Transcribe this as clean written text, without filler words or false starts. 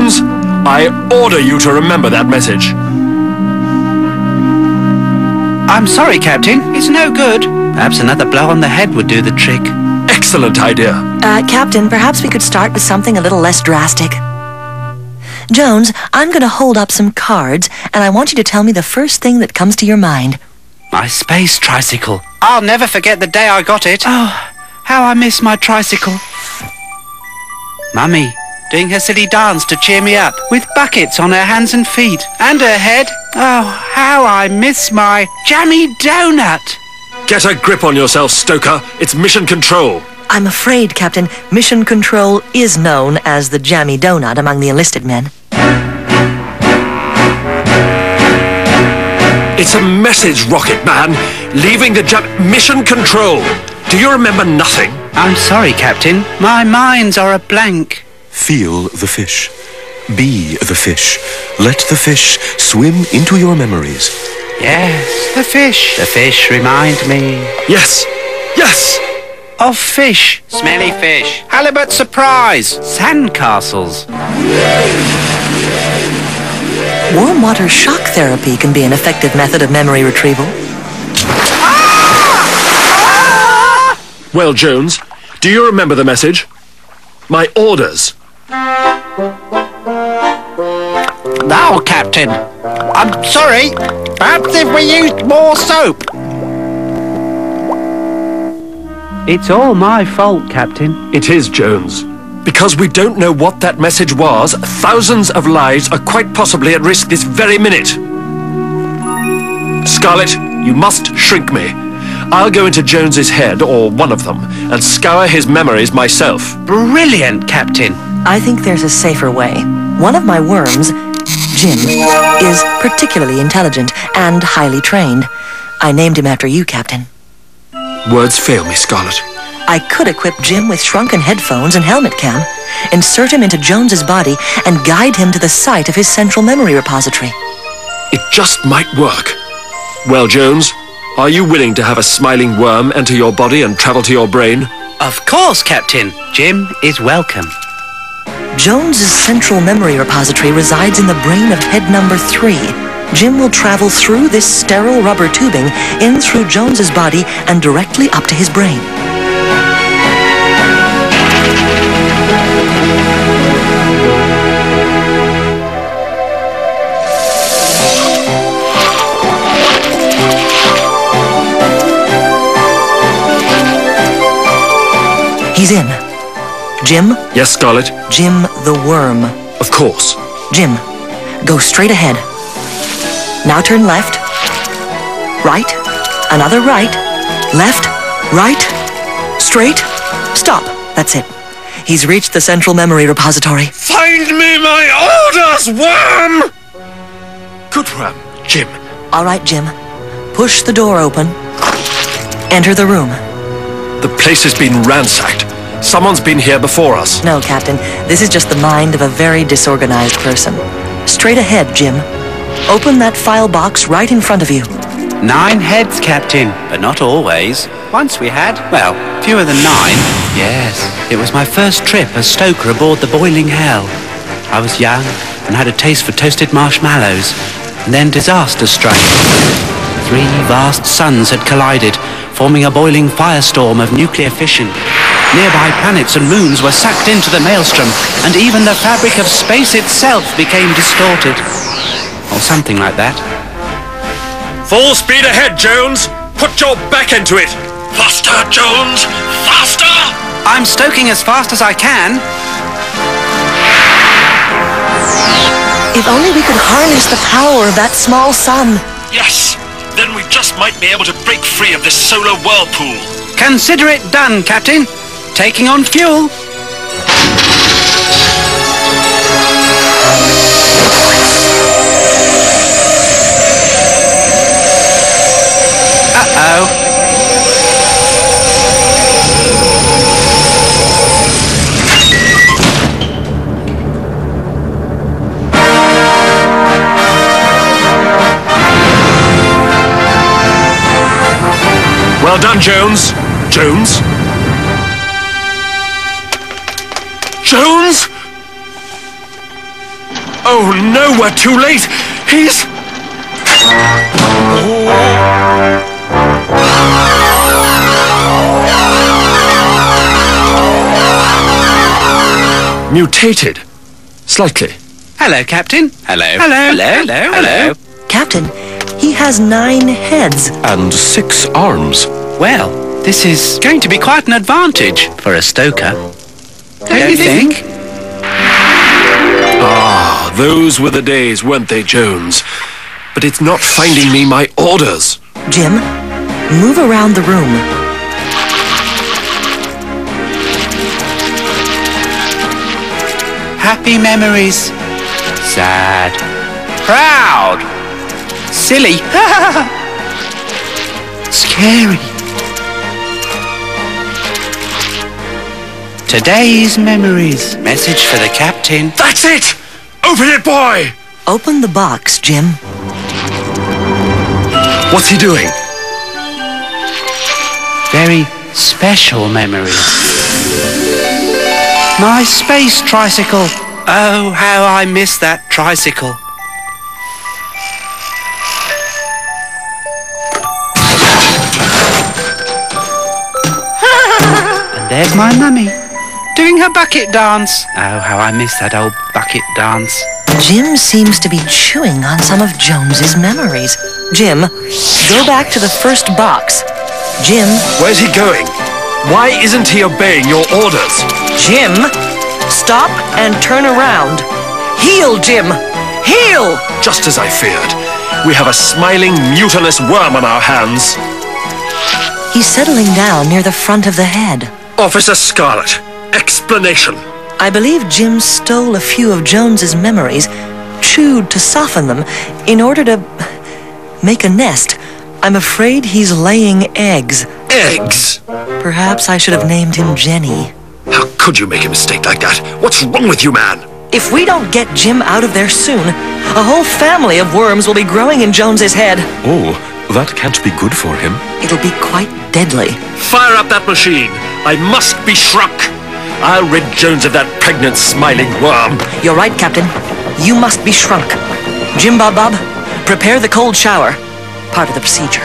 Jones, I order you to remember that message. I'm sorry, Captain. It's no good. Perhaps another blow on the head would do the trick. Excellent idea. Captain, perhaps we could start with something a little less drastic. Jones, I'm going to hold up some cards, and I want you to tell me the first thing that comes to your mind. My space tricycle. I'll never forget the day I got it. Oh, how I miss my tricycle. Mummy, doing her silly dance to cheer me up, with buckets on her hands and feet, and her head. Oh, how I miss my jammy donut. Get a grip on yourself, Stoker. It's mission control. I'm afraid, Captain, mission control is known as the jammy donut among the enlisted men. It's a message, Rocket Man. Leaving the mission control. Do you remember nothing? I'm sorry, Captain. My minds are a blank. Feel the fish. Be the fish. Let the fish swim into your memories. Yes, the fish. The fish remind me. Yes. Yes. Of fish. Smelly fish. Halibut surprise. Sandcastles. Warm water shock therapy can be an effective method of memory retrieval. Well, Jones, do you remember the message? My orders. No, Captain. I'm sorry. Perhaps if we used more soap. It's all my fault, Captain. It is, Jones. Because we don't know what that message was, thousands of lives are quite possibly at risk this very minute. Scarlet, you must shrink me. I'll go into Jones's head, or one of them, and scour his memories myself. Brilliant, Captain. I think there's a safer way. One of my worms, Jim, is particularly intelligent and highly trained. I named him after you, Captain. Words fail me, Scarlet. I could equip Jim with shrunken headphones and helmet cam, insert him into Jones's body, and guide him to the site of his central memory repository. It just might work. Well, Jones, are you willing to have a smiling worm enter your body and travel to your brain? Of course, Captain. Jim is welcome. Jones's central memory repository resides in the brain of head number 3. Jim will travel through this sterile rubber tubing, in through Jones's body, and directly up to his brain. He's in. Jim? Yes, Scarlet? Jim the worm. Of course. Jim, go straight ahead. Now turn left. Right. Another right. Left. Right. Straight. Stop. That's it. He's reached the central memory repository. Find me my orders, worm! Good worm, Jim. All right, Jim. Push the door open. Enter the room. The place has been ransacked. Someone's been here before us. No, Captain. This is just the mind of a very disorganized person. Straight ahead, Jim. Open that file box right in front of you. 9 heads, Captain, but not always. Once we had, well, fewer than 9. Yes, it was my first trip as stoker aboard the Boiling Hell. I was young and had a taste for toasted marshmallows. And then disaster struck. 3 vast suns had collided, forming a boiling firestorm of nuclear fission. Nearby planets and moons were sucked into the maelstrom, and even the fabric of space itself became distorted. Or something like that. Full speed ahead, Jones! Put your back into it! Faster, Jones! Faster! I'm stoking as fast as I can. If only we could harness the power of that small sun. Yes! Then we just might be able to break free of this solar whirlpool. Consider it done, Captain. Taking on fuel. Uh-oh. Well done, Jones. Jones? Jones? Oh no, we're too late! He's... Mutated. Slightly. Hello, Captain. Hello. Hello. Hello. Hello. Hello. Captain, he has 9 heads. And 6 arms. Well, this is going to be quite an advantage for a stoker. Don't you think? Ah, those were the days, weren't they, Jones? But it's not finding me my orders. Jim, move around the room. Happy memories. Sad. Proud. Silly. Scary. Today's memories. Message for the captain. That's it! Open it, boy! Open the box, Jim. What's he doing? Very special memories. My space tricycle. Oh, how I miss that tricycle. And there's my mummy, doing her bucket dance. Oh, how I miss that old bucket dance. Jim seems to be chewing on some of Jones's memories. Jim, go back to the first box. Jim. Where's he going? Why isn't he obeying your orders? Jim, stop and turn around. Heel, Jim! Heel! Just as I feared. We have a smiling, mutinous worm on our hands. He's settling down near the front of the head. Officer Scarlet, explanation. I believe Jim stole a few of Jones's memories, chewed to soften them, in order to make a nest. I'm afraid he's laying eggs. Eggs? Perhaps I should have named him Jenny. How could you make a mistake like that? What's wrong with you, man? If we don't get Jim out of there soon, a whole family of worms will be growing in Jones's head. Oh, that can't be good for him. It'll be quite deadly. Fire up that machine. I must be shrunk. I'll rid Jones of that pregnant, smiling worm. You're right, Captain. You must be shrunk. Jim Bob Bob, prepare the cold shower. Part of the procedure.